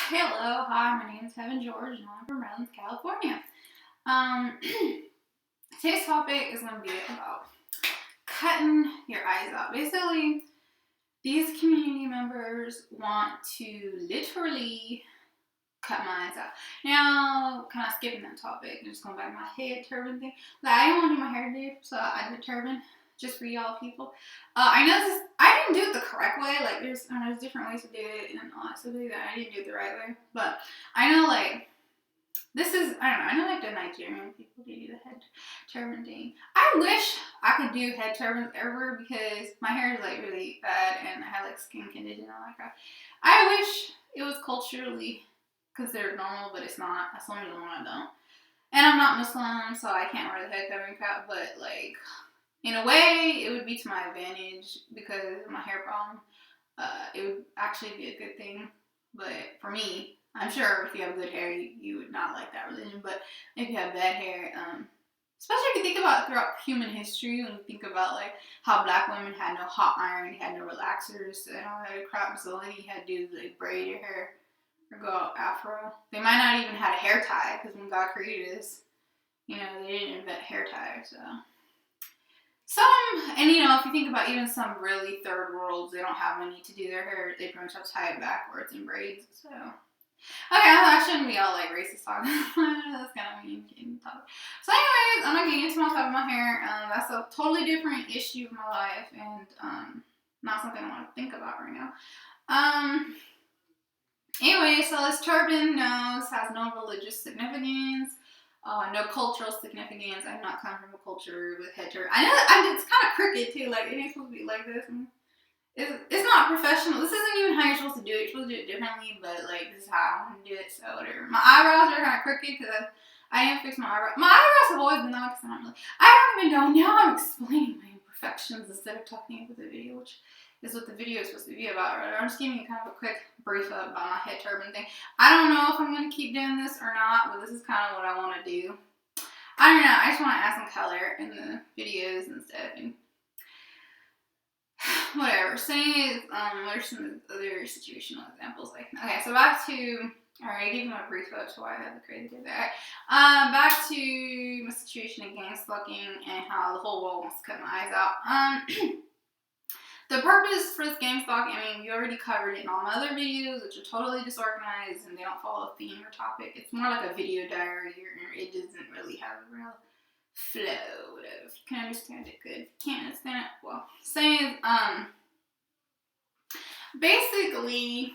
Hello, hi, my name is Heaven George, and I'm from Redlands, California. Today's topic is going to be about cutting your eyes out. Basically, these community members want to literally cut my eyes out. Now, kind of skipping that topic and just going back to my head turban thing. Like, I didn't want to do my hair today, so I did a turban just for y'all people. I know this. I didn't do it the correct way. Like, there's different ways to do it and all that stuff like that. I didn't do it the right way, but I know like this is. I don't know. I know like the Nigerian people do the head turban thing. I wish I could do head turbans ever because my hair is like really bad and I have like skin condition and all that crap. I wish it was culturally considered normal, but it's not. That's the only one I don't. And I'm not Muslim, so I can't wear the head covering crap. But like, in a way, it would be to my advantage because of my hair problem. It would actually be a good thing. But for me, I'm sure if you have good hair, you would not like that religion. But if you have bad hair, especially if you think about throughout human history, when you think about like how black women had no hot iron, had no relaxers, and all that crap, so all you had to do is like braid your hair or go out afro. They might not even had a hair tie because when God created us, they didn't invent hair tie, so. And if you think about even some really third worlds, they don't have money to do their hair. They pretty much have to tie it backwards in braids. So, okay, I shouldn't be all like racist talking. That's kind of mean. So, anyways, I'm not getting into my top of my hair. That's a totally different issue of my life, and not something I want to think about right now. Anyway, so this turban has no religious significance. No cultural significance. I do not come from a culture with head turban. I know it's kind of crooked too. Like, it ain't supposed to be like this. It's not professional. This isn't even how you're supposed to do it. You're supposed to do it differently, but like this is how I want to do it. So whatever. My eyebrows are kind of crooked because I didn't fix my eyebrows. My eyebrows have always been that because I don't even know. Now I'm explaining my imperfections instead of talking about the video, which is what the video is supposed to be about. Right? I'm just giving you kind of a quick brief about my head turban thing. I don't know if I'm going to keep doing this or not, but this is kind of what I want to do. I don't know. I just want to add some color in the videos and stuff. And whatever. Saying there's some other situational examples. Okay, so back to. Alright, I gave you my brief about why I had the crazy day. Back to my situation in gang stalking and how the whole world wants to cut my eyes out. The purpose for this gang stalk, you already covered it in all my other videos, which are totally disorganized and they don't follow a theme or topic. It's more like a video diary, or it doesn't really have a real flow. If you can understand it, good. If you can't understand it, well. Saying, basically,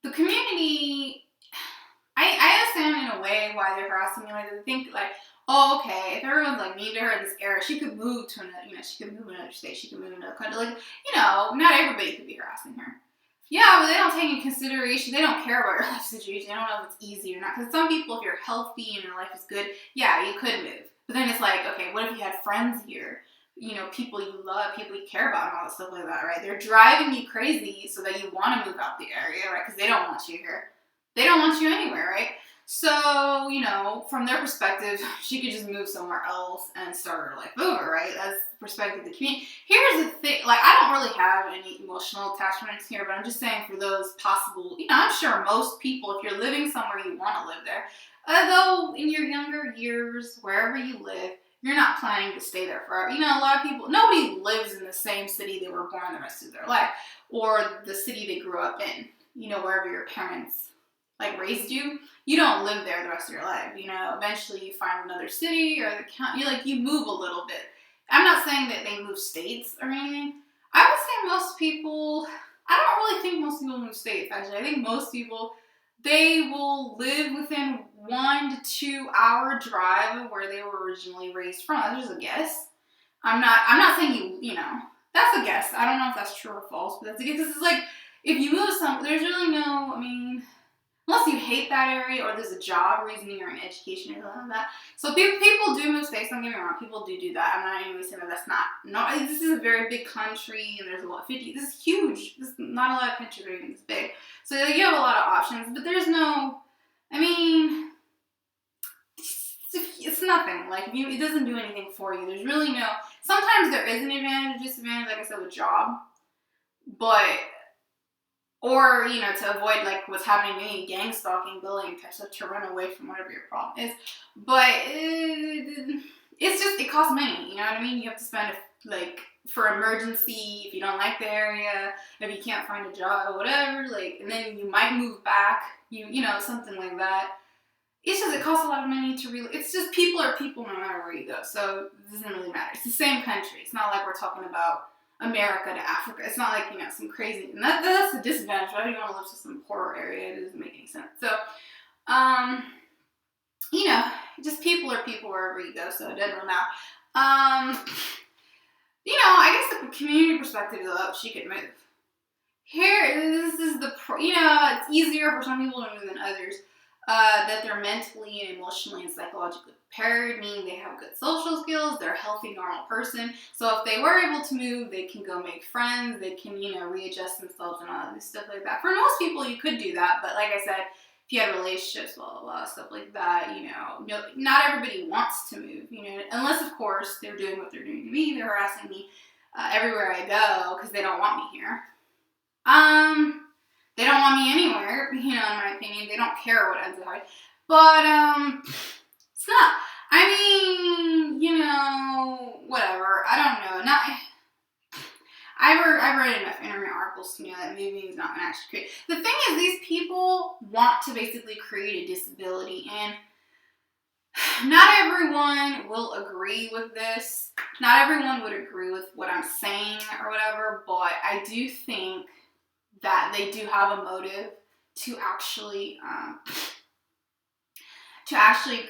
the community, I understand in a way why they're harassing me. Like, they think, like, oh, okay, if everyone's like mean to her in this era, she could move to another, she could move to another state, she could move to another country. Like, not everybody could be harassing her. Yeah, but they don't take into consideration, they don't care about your life situation. They don't know if it's easy or not. Because some people, if you're healthy and your life is good, yeah, you could move. But then it's like, okay, what if you had friends here? People you love, people you care about, and all that stuff like that, right? They're driving you crazy so that you want to move out the area, right? Because they don't want you here. They don't want you anywhere, right? So, from their perspective, she could just move somewhere else and start her life over, right? That's the perspective of the community. Here's the thing, like, I don't really have any emotional attachments here, but I'm just saying for those possible, I'm sure most people, if you're living somewhere, you want to live there. Although, in your younger years, wherever you live, you're not planning to stay there forever. A lot of people, nobody lives in the same city they were born the rest of their life, or the city they grew up in, wherever your parents raised you. You don't live there the rest of your life. Eventually you find another city or the county. You move a little bit. I'm not saying that they move states or anything. I would say most people, I don't really think most people move states, actually. I think most people, they will live within 1 to 2 hour drive of where they were originally raised from. That's just a guess. I'm not saying that's a guess. I don't know if that's true or false, but that's a guess. This is like, if you move there's really no, unless you hate that area or there's a job reason you're in education or something like that. So people do move states, don't get me wrong, people do that. I'm not even saying that that's not, this is a very big country and there's this is huge. This is not a lot of countries are even this big. So you have a lot of options, but there's no, it's nothing. It doesn't do anything for you. There's really no, sometimes there is an advantage or disadvantage, like I said, with job. But or, you know, to avoid like what's happening to me, gang stalking, bullying, type stuff, to run away from whatever your problem is. But it's just, it costs money, you know what I mean? You have to spend like for emergency, if you don't like the area, if you can't find a job or whatever, like, and then you might move back, you know, something like that. It's just, it costs a lot of money to really, it's just people are people no matter where you go, so it doesn't really matter. It's the same country. It's not like we're talking about America to Africa. It's not like, you know, some crazy, and that's the disadvantage. Why do you want to live in some poor area? It doesn't make any sense. So, you know, just people are people wherever you go, so it doesn't really matter. You know, I guess the community perspective is, oh, she could move. Here, this is the, you know, it's easier for some people to move than others. That they're mentally and emotionally and psychologically prepared, meaning they have good social skills, they're a healthy, normal person. So if they were able to move, they can go make friends, they can, you know, readjust themselves and all this stuff like that. For most people, you could do that, but like I said, if you had relationships, blah, blah, blah, stuff like that, you know, no, not everybody wants to move, you know, unless, of course, they're doing what they're doing to me, they're harassing me everywhere I go because they don't want me here. They don't want me anywhere, you know, in my opinion. They don't care what ends up happening. But, it's not, I mean, you know, whatever. I don't know. I've read enough internet articles to know that moving is not going to actually create. The thing is, these people want to basically create a disability, and not everyone will agree with this. Not everyone would agree with what I'm saying or whatever, but I do think that they do have a motive to actually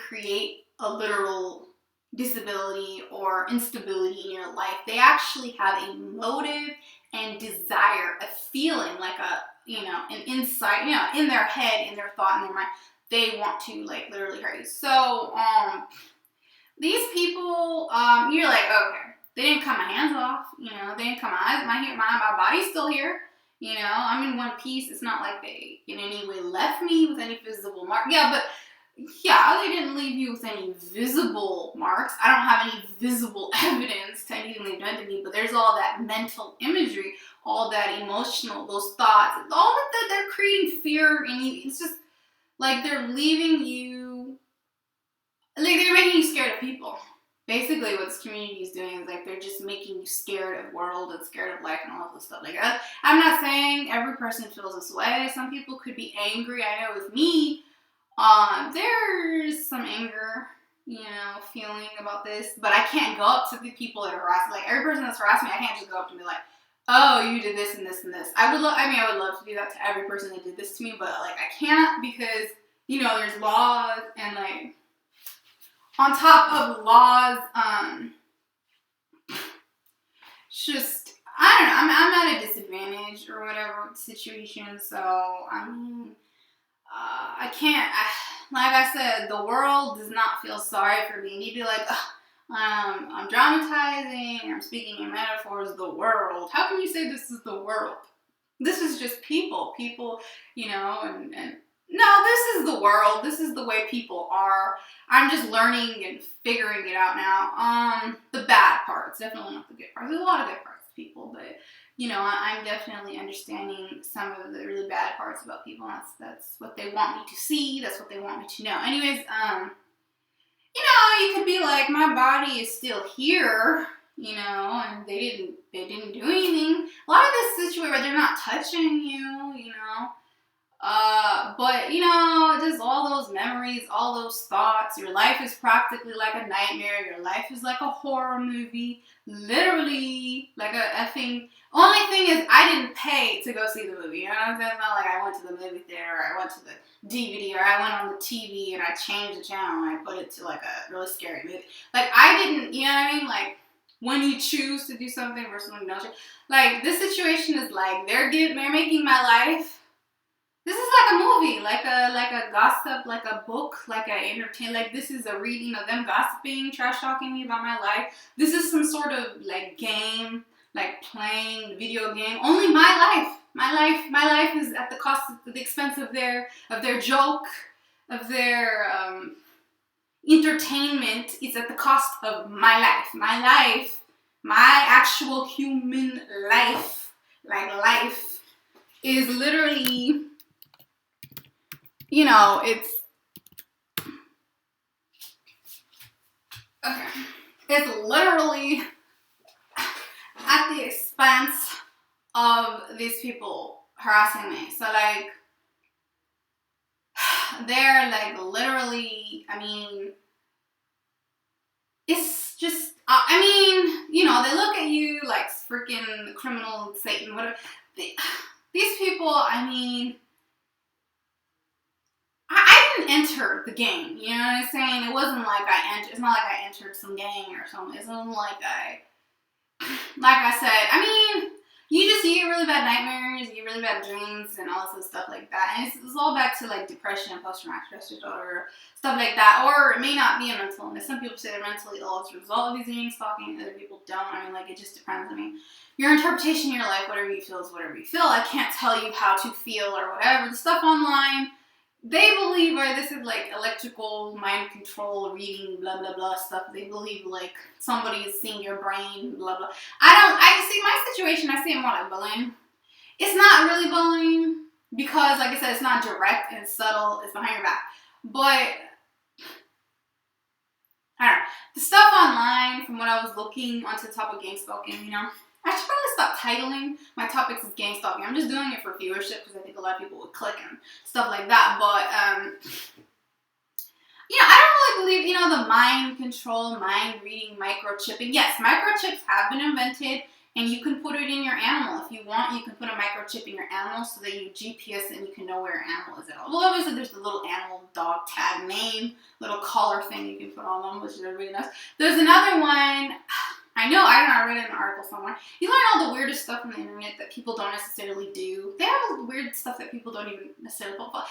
create a literal disability or instability in your life. They actually have a motive and desire, a feeling, like a, you know, an insight, you know, in their head, in their thought, in their mind. They want to like literally hurt you. So these people, you're like, okay, they didn't cut my hands off, you know, they didn't cut my body's still here. You know, I'm in one piece. It's not like they in any way left me with any visible mark. Yeah, but yeah, they didn't leave you with any visible marks. I don't have any visible evidence to anything they've done to me, but there's all that mental imagery, all that emotional, those thoughts, all that they're creating fear in you. It's just like they're leaving you, like they're making you scared of people. Basically, what this community is doing is like they're just making you scared of the world and scared of life and all of this stuff like that. I'm not saying every person feels this way. Some people could be angry. I know with me, there's some anger, you know, feeling about this. But I can't go up to the people that harass me. Like every person that's harassed me, I can't just go up to me like, oh, you did this and this and this. I would love to do that to every person that did this to me, but like I can't because, you know, there's laws and like. On top of laws, just, I don't know, I'm at a disadvantage or whatever situation, so, I mean, I can't, like I said, the world does not feel sorry for me. You'd be like, I'm dramatizing, I'm speaking in metaphors, the world. How can you say this is the world? This is just people, you know, and no, this is the world. This is the way people are. I'm just learning and figuring it out now. The bad parts, definitely not the good parts. There's a lot of good parts to people, but you know, I'm definitely understanding some of the really bad parts about people. And that's what they want me to see. That's what they want me to know. Anyways, you know, you could be like, my body is still here, you know, and they didn't do anything. A lot of this situation where they're not touching you, you know. But you know, just all those memories, all those thoughts, your life is practically like a nightmare, your life is like a horror movie, literally like a effing, only thing is I didn't pay to go see the movie, you know what I'm saying? It's not like I went to the movie theater, or I went to the DVD, or I went on the TV and I changed the channel and I put it to like a really scary movie. Like I didn't, you know what I mean? Like when you choose to do something versus when you don't choose. Like this situation is like, they're making my life. This is like a movie, like a gossip, like a book, like a entertain. Like this is a reading of them gossiping, trash talking me about my life. This is some sort of like game, like playing video game. Only my life is at the cost, of the expense of their joke, of their entertainment. It's at the cost of my life, my actual human life, like life. is literally, you know, it's okay. It's literally at the expense of these people harassing me. So like, they're like literally, I mean, it's just, I mean, you know, they look at you like freaking criminal Satan, whatever. These people, I mean, I didn't enter the game, you know what I'm saying? It wasn't like it's not like I entered some gang or something. It's not like I said, I mean, you get really bad nightmares, you get really bad dreams, and all this stuff like that. And it's all back to like depression and post-traumatic stress disorder, stuff like that. Or it may not be a mental illness. Some people say they're mentally ill as a result of these gang stalking. Other people don't. I mean, like, it just depends. I mean, your interpretation in your life, whatever you feel is whatever you feel. I can't tell you how to feel or whatever. The stuff online, they believe, or this is like electrical mind control, reading, blah blah blah stuff. They believe like somebody is seeing your brain, blah blah. I see my situation, I see it more like bullying. It's not really bullying because, like I said, it's not direct and subtle. It's behind your back. But I don't know. The stuff online, from what I was looking onto the top of gang stalking, you know, I should probably stop titling my topics as gang stalking. I'm just doing it for viewership because I think a lot of people would click and stuff like that. But, you know, I don't really believe, you know, the mind control, mind reading, microchipping. Yes, microchips have been invented, and you can put it in your animal. If you want, you can put a microchip in your animal so that you GPS it and you can know where your animal is at all. Well, obviously, there's the little animal dog tag name, little collar thing you can put on them, which is really nice. There's another one. I know, I don't know, I read it in an article somewhere. You learn all the weirdest stuff on the internet that people don't necessarily do. They have weird stuff that people don't even necessarily follow.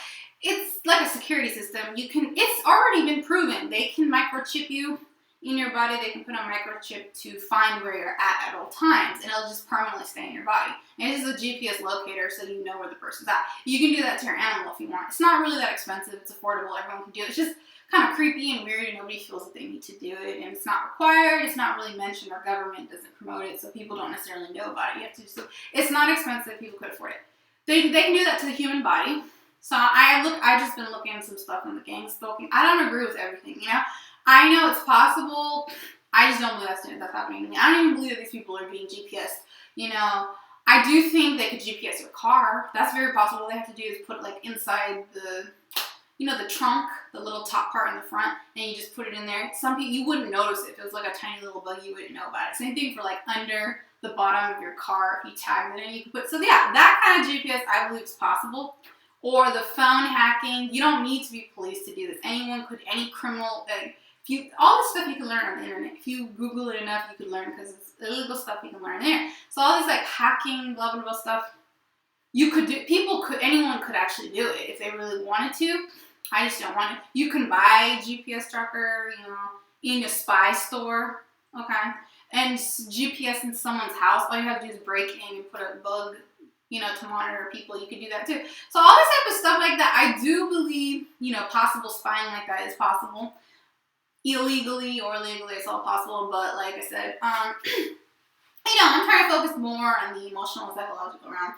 It's like a security system. It's already been proven. They can microchip you in your body. They can put a microchip to find where you're at all times, and it'll just permanently stay in your body. And it is a GPS locator, so you know where the person's at. You can do that to your animal if you want. It's not really that expensive. It's affordable. Everyone can do it. It's just kind of creepy and weird, and nobody feels that they need to do it, and it's not required. It's not really mentioned. Our government doesn't promote it, so people don't necessarily know about it. You have to just, it's not expensive. People could afford it. They can do that to the human body. So I just been looking at some stuff on the gang stalking. I don't agree with everything, you know. I know it's possible. I just don't believe that's happening to me. I don't even believe that these people are being GPSed. You know, I do think they could GPS your car. That's very possible. All they have to do is put like inside the, you know, the trunk, the little top part in the front, and you just put it in there. Some people, you wouldn't notice it. If it was like a tiny little bug, you wouldn't know about it. Same thing for like under the bottom of your car. If you tag it in, you can put, so yeah, that kind of GPS I believe is possible. Or the phone hacking. You don't need to be police to do this. Anyone could, any criminal, all the stuff you can learn on the internet. If you Google it enough, you can learn, because it's illegal stuff you can learn there. So all this like hacking, blah blah blah stuff, you could do. Anyone could actually do it if they really wanted to. I just don't want it. You can buy GPS tracker, you know, in a spy store, okay, and GPS in someone's house. All you have to do is break in and put a bug, you know, to monitor people. You can do that too. So all this type of stuff like that, I do believe, you know, possible spying like that is possible. Illegally or legally, it's all possible. But like I said, you know, I'm trying to focus more on the emotional and psychological realm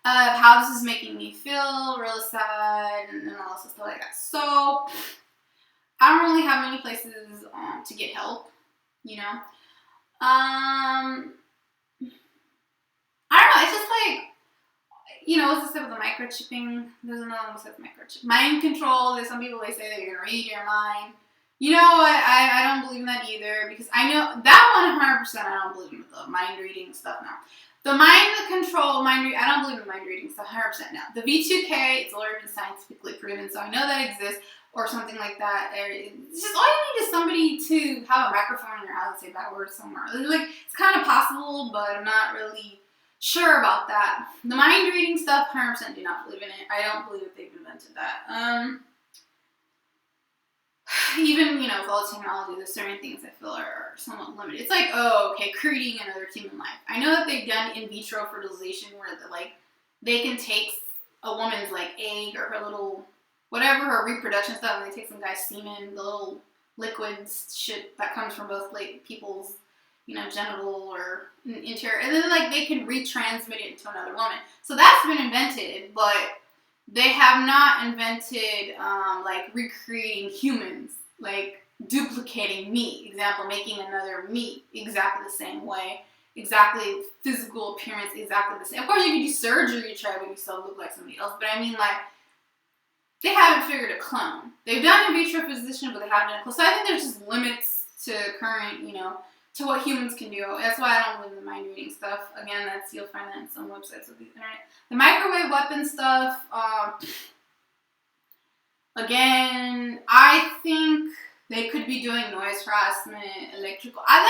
of how this is making me feel really sad and all this stuff like that. So I don't really have many places to get help, you know. I don't know. It's just like, you know, what's the stuff with the microchipping? There's another one with microchip. Mind control. There's some people, they say they're going to read your mind. You know what? I don't believe in that either, because I know that 100% I don't believe in the mind reading stuff now. The mind control, I don't believe in mind reading stuff 100% now. The V2K, it's already been scientifically proven, so I know that exists, or something like that. It's just all you need is somebody to have a microphone in your house and say that word somewhere. Like, it's kind of possible, but I'm not really sure about that. The mind reading stuff, 100% do not believe in it. I don't believe that they've invented that. Even, you know, with all the technology, there's certain things I feel are somewhat limited. It's like, oh, okay, creating another human life. I know that they've done in vitro fertilization where they can take a woman's like egg or her little, whatever, her reproduction stuff, and they take some guy's semen, the little liquid shit that comes from both people's genital or interior, and then like they can retransmit it into another woman. So that's been invented, but they have not invented like recreating humans, like duplicating meat. Example, making another meat exactly the same way, exactly physical appearance, exactly the same. Of course, you can do surgery to try to make yourself look like somebody else, but I mean, like, they haven't figured a clone. They've done in vitro physician, but they haven't done a clone. So I think there's just limits to current, to what humans can do. That's why I don't believe in mind reading stuff. Again, you'll find that in some websites of the internet. The microwave weapon stuff, again, I think they could be doing noise harassment, electrical. I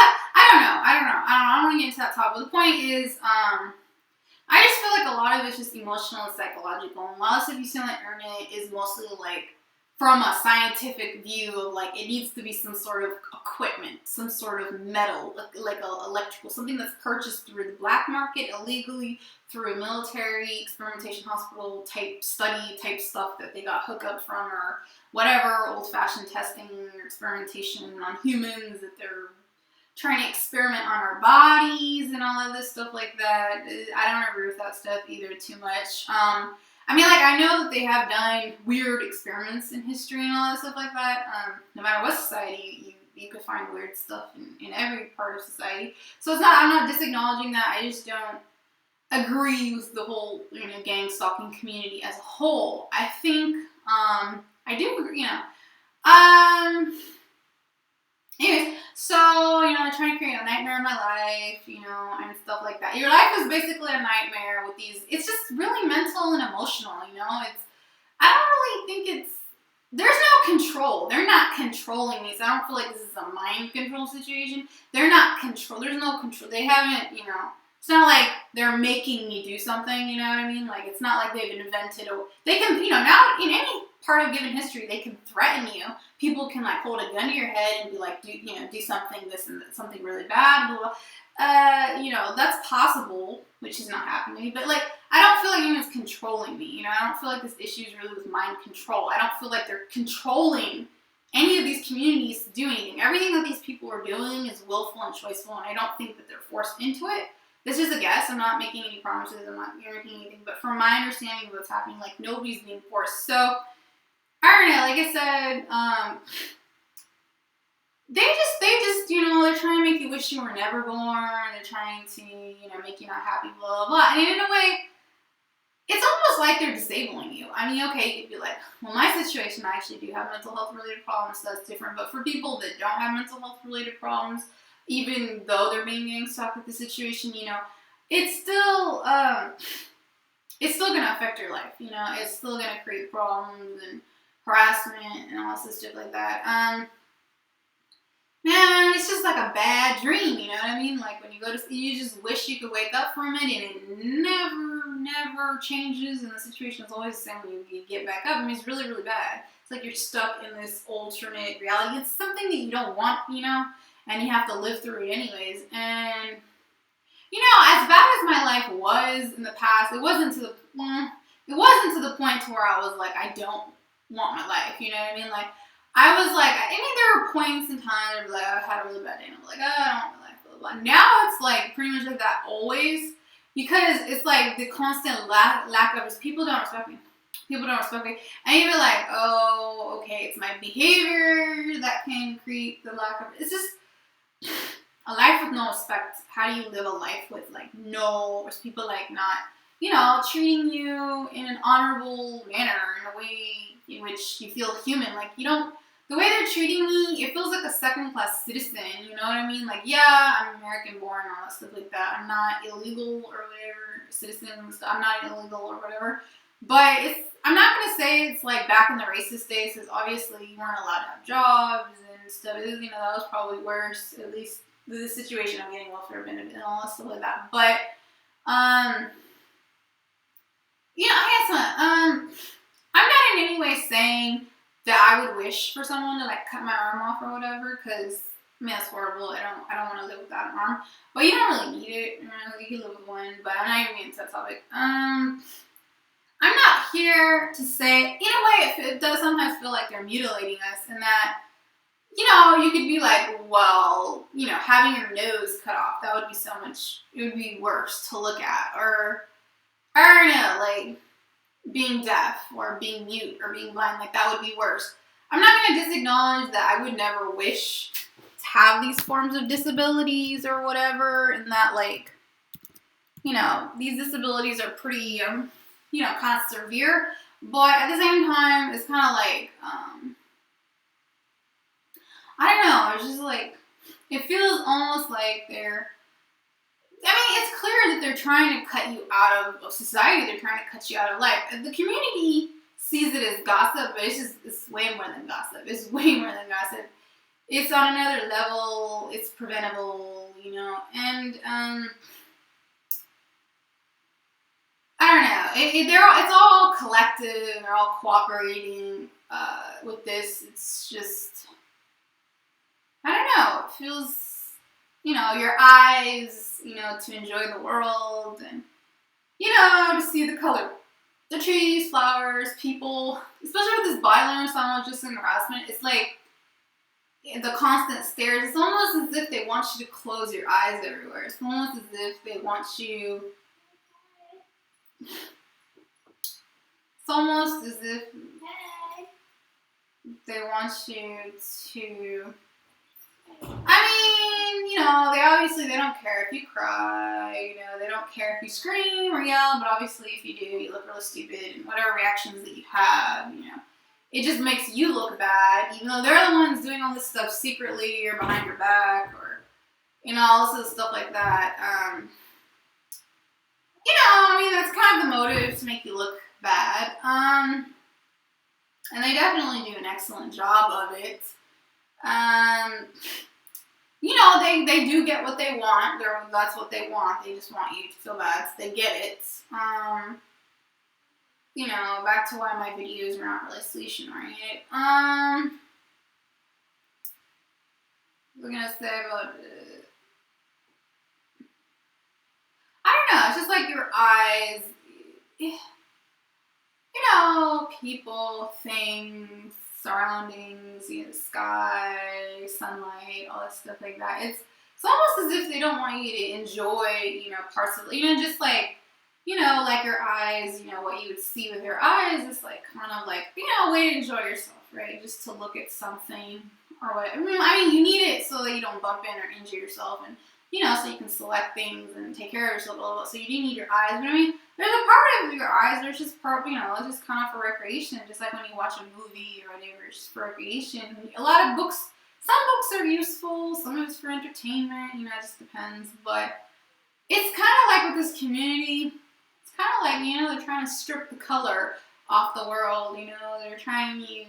don't know. I don't want to get into that topic. But the point is, I just feel like a lot of it's just emotional and psychological. And a lot of stuff you see on the internet is mostly like from a scientific view of like it needs to be some sort of equipment, some sort of metal, like electrical, something that's purchased through the black market illegally, through a military experimentation hospital type study type stuff that they got hookups from, or whatever, old-fashioned testing or experimentation on humans that they're trying to experiment on our bodies and all of this stuff like that. I don't agree with that stuff either too much. I mean, like, I know that they have done weird experiments in history and all that stuff like that. No matter what society, you could find weird stuff in every part of society. So I'm not disacknowledging that. I just don't agree with the whole, gang stalking community as a whole. I think, I do agree, anyways, so, trying to create a nightmare in my life, and stuff like that. Your life is basically a nightmare with these. It's just really mental and emotional, I don't really think there's no control. They're not controlling me, so I don't feel like this is a mind control situation. They're not there's no control. They haven't, it's not like they're making me do something, you know what I mean? Like, it's not like they've invented they can, now in any part of given history, they can threaten you. People can like hold a gun to your head and be like, do something, this and something really bad, blah, blah. That's possible, which is not happening. But like, I don't feel like anyone's controlling me. I don't feel like this issue is really with mind control. I don't feel like they're controlling any of these communities to do anything. Everything that these people are doing is willful and choiceful, and I don't think that they're forced into it. This is a guess. I'm not making any promises. I'm not guaranteeing anything. But from my understanding of what's happening, like, nobody's being forced. So, I don't know. Like I said, they just, they're trying to make you wish you were never born. They're trying to, make you not happy, blah, blah, blah. And in a way, it's almost like they're disabling you. I mean, okay, you could be like, well, my situation, I actually do have mental health related problems, so that's different. But for people that don't have mental health related problems, even though they're being stuck with the situation, it's still going to affect your life. It's still going to create problems and harassment and all this stuff like that. Man, it's just like a bad dream, you know what I mean? Like, when you go to sleep, you just wish you could wake up from it, and it never changes, and the situation is always the same when you get back up. I mean, it's really, really bad. It's like you're stuck in this alternate reality. It's something that you don't want, and you have to live through it anyways. And, as bad as my life was in the past, it wasn't to the point to where I was like, I don't want my life, you know what I mean? Like, I was like, there were points in time where like, I had a really bad day, and I'm like, I don't want my life, blah, blah, blah. Now it's like pretty much like that always, because it's like the constant lack of people don't respect me. People don't respect me. And you're like, oh, okay, it's my behavior that can create the lack of, it's just a life with no respect. How do you live a life with like no, or people like not, treating you in an honorable manner, in a way in which you feel human? Like, the way they're treating me, it feels like a second-class citizen, you know what I mean? Like, yeah, I'm American-born and all that stuff like that. I'm not illegal or whatever, citizen and stuff. I'm not illegal or whatever. But I'm not going to say it's like back in the racist days, because obviously you weren't allowed to have jobs and stuff. That was probably worse, at least the situation I'm getting welfare benefit and all that stuff like that. But, I guess I'm not in any way saying that I would wish for someone to like cut my arm off or whatever, because that's horrible. I don't want to live without an arm. But you don't really need it. You can live with one. But I'm not even getting to that topic. I'm not here to say, in a way, it does sometimes feel like they're mutilating us, and that you know, you could be like, well, you know, having your nose cut off, that would be so much, it would be worse to look at. Or, I don't know, like, being deaf or being mute or being blind, like, that would be worse. I'm not going to disacknowledge that I would never wish to have these forms of disabilities or whatever, and that, like, you know, these disabilities are pretty, you know, kind of severe, but at the same time, it's kind of like, I don't know, it's just like, it feels almost like it's clear that they're trying to cut you out of society, they're trying to cut you out of life. The community sees it as gossip, but it's way more than gossip. It's way more than gossip. It's on another level, it's preventable, you know, and, I don't know. It's all collective. They're all cooperating with this. It's just, I don't know. It feels, you know, your eyes, you know, to enjoy the world and, you know, to see the color, the trees, flowers, people. Especially with this body language, just and harassment. It's like the constant stares. It's almost as if they want you to close your eyes everywhere. It's almost as if they want you. It's almost as if they want you to. I mean, you know, they don't care if you cry, you know, they don't care if you scream or yell, but obviously if you do, you look really stupid, and whatever reactions that you have, you know, it just makes you look bad, even though they're the ones doing all this stuff secretly or behind your back or, you know, all this stuff like that. You know, I mean, that's kind of the motive to make you look bad. And they definitely do an excellent job of it. You know, they do get what they want. That's what they want. They just want you to feel bad, so they get it. You know, back to why my videos are not really solution-oriented. We're gonna say about I don't know, it's just like your eyes, you know, people, things, surroundings, you know, sky, sunlight, all that stuff like that. It's almost as if they don't want you to enjoy, you know, parts of, you know, just like, you know, like your eyes, you know, what you would see with your eyes is like kind of like, you know, a way to enjoy yourself, right? Just to look at something or whatever. I mean, you need it so that you don't bump in or injure yourself, and, you know, so you can select things and take care of yourself a little bit. So you do need your eyes. But I mean, there's a part of your eyes, there's just part, you know, it's just kind of for recreation. Just like when you watch a movie or whatever, it's just for recreation. A lot of books, some books are useful, some of it's for entertainment, you know, it just depends. But it's kind of like with this community, it's kind of like, you know, they're trying to strip the color off the world, you know, they're trying to,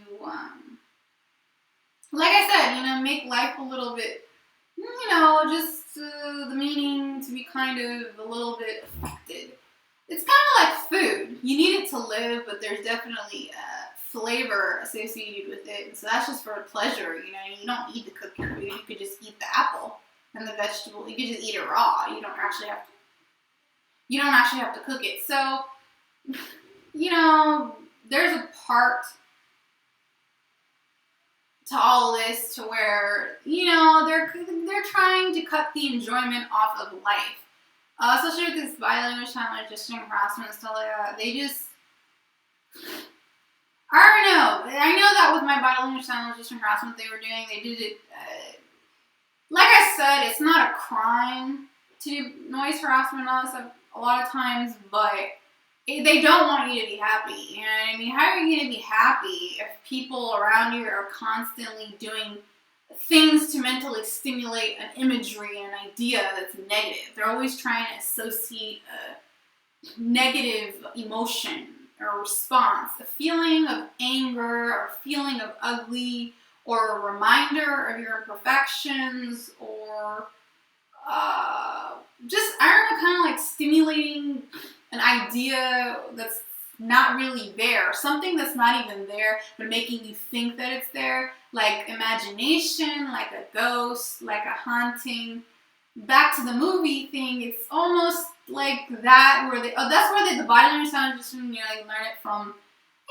like I said, you know, make life a little bit, you know, just the meaning to be kind of a little bit affected. It's kind of like food. You need it to live, but there's definitely flavor associated with it. And so that's just for pleasure, you know. You don't need to cook your food. You could just eat the apple and the vegetable. You could just eat it raw. You don't actually have to cook it. So, you know, there's a part to all this to where, you know, they're trying to cut the enjoyment off of life. Especially with this bilanguage time, just harassment and stuff like that. They just, I don't know. I know that with my bilanguage time, just harassment they were doing, they did it, like I said, it's not a crime to do noise harassment and all this stuff a lot of times, but they don't want you to be happy. You know what I mean? How are you going to be happy if people around you are constantly doing things to mentally stimulate an imagery and an idea that's negative? They're always trying to associate a negative emotion or response, a feeling of anger or a feeling of ugly or a reminder of your imperfections or just, I don't know, kind of like stimulating an idea that's not really there, something that's not even there, but making you think that it's there, like imagination, like a ghost, like a haunting. Back to the movie thing, it's almost like that, where that's where the body language sound, just, you know, you learn it from,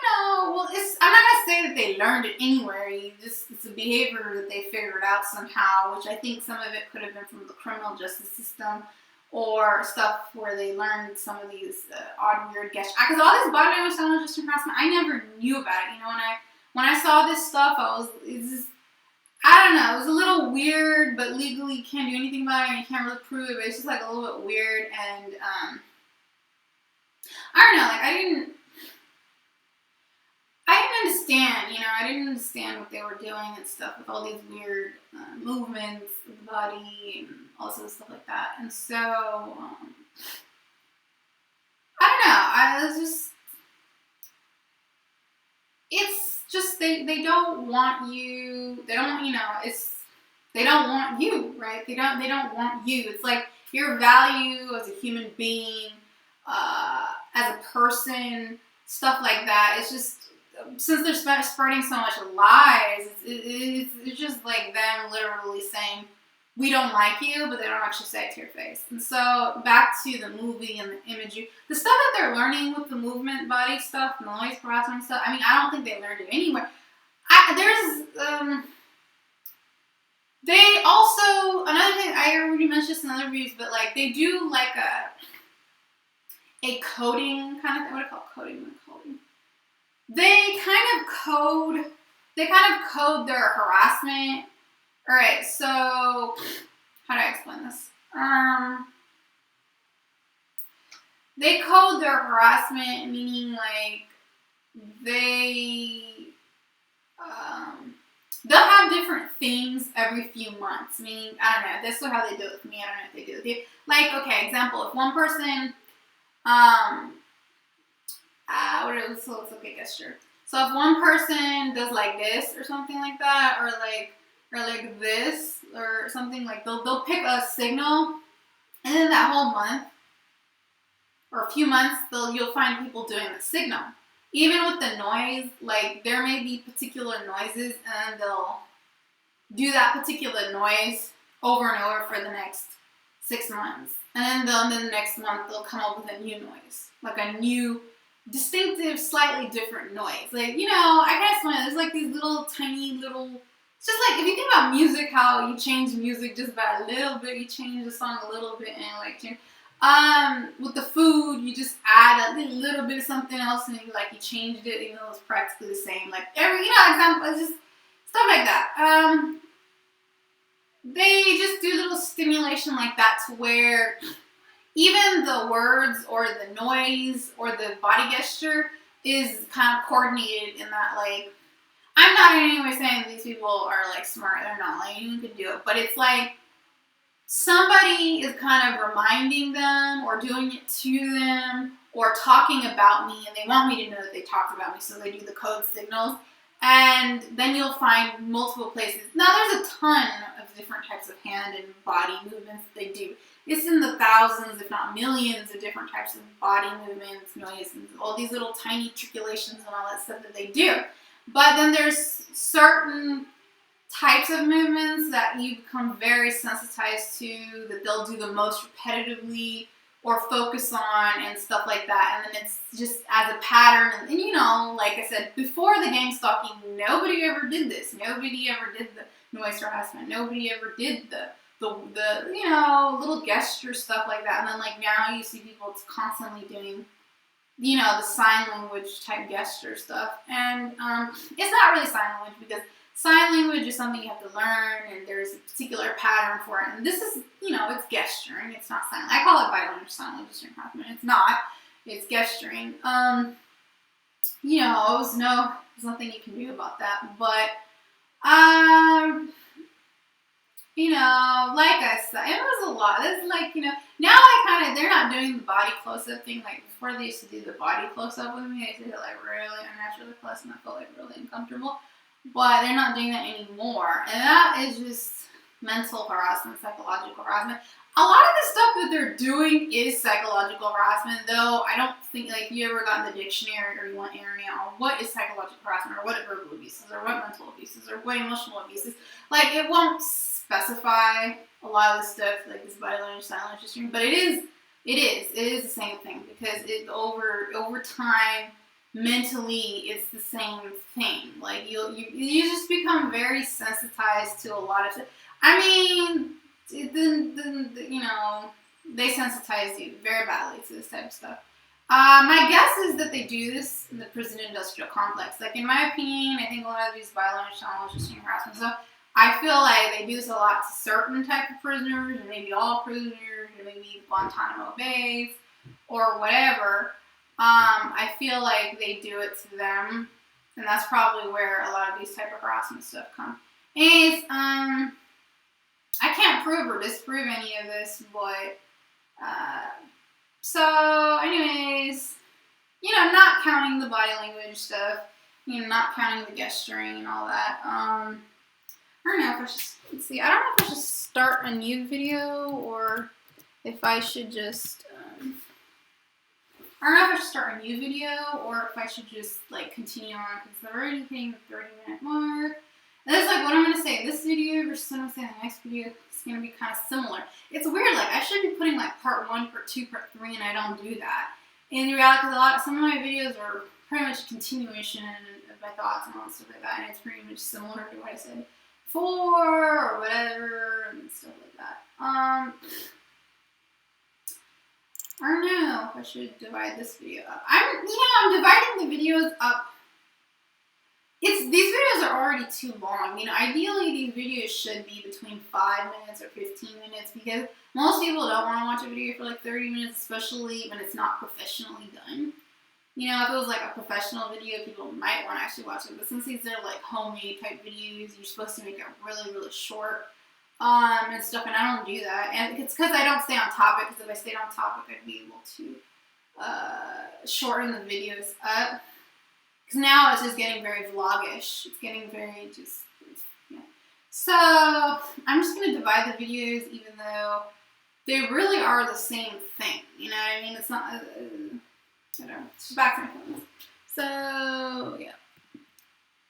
well, I'm not gonna say that they learned it anywhere. It's a behavior that they figured out somehow, which I think some of it could have been from the criminal justice system or stuff where they learned some of these odd, weird gestures. Because all this body language, silent gesture harassment, I never knew about it. When I saw this stuff, I don't know, it was a little weird, but legally you can't do anything about it and you can't really prove it, but it's just like a little bit weird, and I don't know, like I didn't understand, I didn't understand what they were doing and stuff with all these weird movements of the body and all sorts of stuff like that, and so, I don't know, it's just, they don't want you, they don't want you, right? They don't want you. It's like your value as a human being, as a person, stuff like that. It's just, since they're spreading so much lies, it's just like them literally saying, we don't like you, but they don't actually say it to your face. And so back to the movie and the imagery, the stuff that they're learning with the movement body stuff, noise harassment stuff, I don't think they learned it anywhere. They also, another thing, I already mentioned this in other reviews, but like they do like a coding kind of thing. What do you call coding? They kind of code their harassment. All right, so how do I explain this? They code their harassment, meaning like they'll have different things every few months. Meaning, I don't know. This is how they do it with me. I don't know if they do it with you. Like, okay, example. If one person, let's look at gesture. So if one person does like this or something like that, or like this or something, like they'll pick a signal, and then that whole month or a few months, you'll find people doing the signal. Even with the noise, like there may be particular noises, and they'll do that particular noise over and over for the next 6 months, and then the next month they'll come up with a new noise, like a new, distinctive, slightly different noise. Like, I can explain it. There's like these little tiny little. It's just like if you think about music, how you change music just by a little bit, you change the song a little bit, and like change. With the food, you just add a little bit of something else, and you changed it, even though it's practically the same. Like example, it's just stuff like that. They just do little stimulation like that to where even the words or the noise or the body gesture is kind of coordinated in that, like, I'm not in any way saying these people are like smart. They're not. Like, anyone could do it, but it's like somebody is kind of reminding them or doing it to them or talking about me, and they want me to know that they talked about me, so they do the code signals. And then you'll find multiple places. Now, there's a ton of different types of hand and body movements they do. It's in the thousands, if not millions, of different types of body movements, noise, and all these little tiny triangulations and all that stuff that they do. But then there's certain types of movements that you become very sensitized to, that they'll do the most repetitively or focus on and stuff like that. And then it's just as a pattern. And like I said, before the gang stalking, nobody ever did this. Nobody ever did the noise harassment. Nobody ever did the little gesture stuff like that. And then like now you see people constantly doing, the sign language type gesture stuff. And it's not really sign language, because sign language is something you have to learn, and there's a particular pattern for it. And this is, it's gesturing. It's not sign language. I call it body language, sign language, it's not. It's gesturing. There's nothing you can do about that. But, like I said, it was a lot. It's like, now they're not doing the body close-up thing. Like, before they used to do the body close-up with me, they did it like really unnaturally close, and I felt like really uncomfortable. But they're not doing that anymore. And that is just mental harassment, psychological harassment. A lot of the stuff that they're doing is psychological harassment, though I don't think, like, if you ever got in the dictionary or you want internet on what is psychological harassment, or what are verbal abuses, or what mental abuses, or what emotional abuses, like, it won't specify a lot of the stuff, like this body language, sign language, history, but it is the same thing, because it over time, mentally it's the same thing. Like you just become very sensitized to a lot of stuff. I mean, you know, they sensitize you very badly to this type of stuff. My guess is that they do this in the prison industrial complex. Like, in my opinion, I think a lot of these violent challenges and harassment stuff, I feel like they do this a lot to certain type of prisoners, or maybe all prisoners, or maybe Guantanamo Bay, or whatever. I feel like they do it to them, and that's probably where a lot of these type of harassment stuff come. Anyways, I can't prove or disprove any of this, but, so, anyways, you know, not counting the body language stuff, you know, not counting the gesturing and all that, I don't know if I should, let's see, I don't know if I should start a new video, or if I should just, I don't know if I should start a new video, or if I should just, like, continue on, because they're already hitting the 30-minute mark. And that's, like, what I'm going to say. This video versus what I'm saying the next video is going to be kind of similar. It's weird. Like, I should be putting, like, part 1, part 2, part 3, and I don't do that. In reality, because some of my videos are pretty much a continuation of my thoughts and all that stuff like that, and it's pretty much similar to what I said before, or whatever, and stuff like that. I don't know if I should divide this video up. I'm dividing the videos up. These videos are already too long. You know, ideally these videos should be between 5 minutes or 15 minutes, because most people don't want to watch a video for like 30 minutes, especially when it's not professionally done. You know, if it was like a professional video, people might want to actually watch it. But since these are like homemade type videos, you're supposed to make it really, really short. And stuff, and I don't do that, and it's because I don't stay on topic, because if I stayed on topic, I'd be able to, shorten the videos up, because now it's just getting very vlogish, it's getting very just, yeah. So, I'm just going to divide the videos, even though they really are the same thing, you know what I mean? It's not, whatever, it's just back to my phone. So,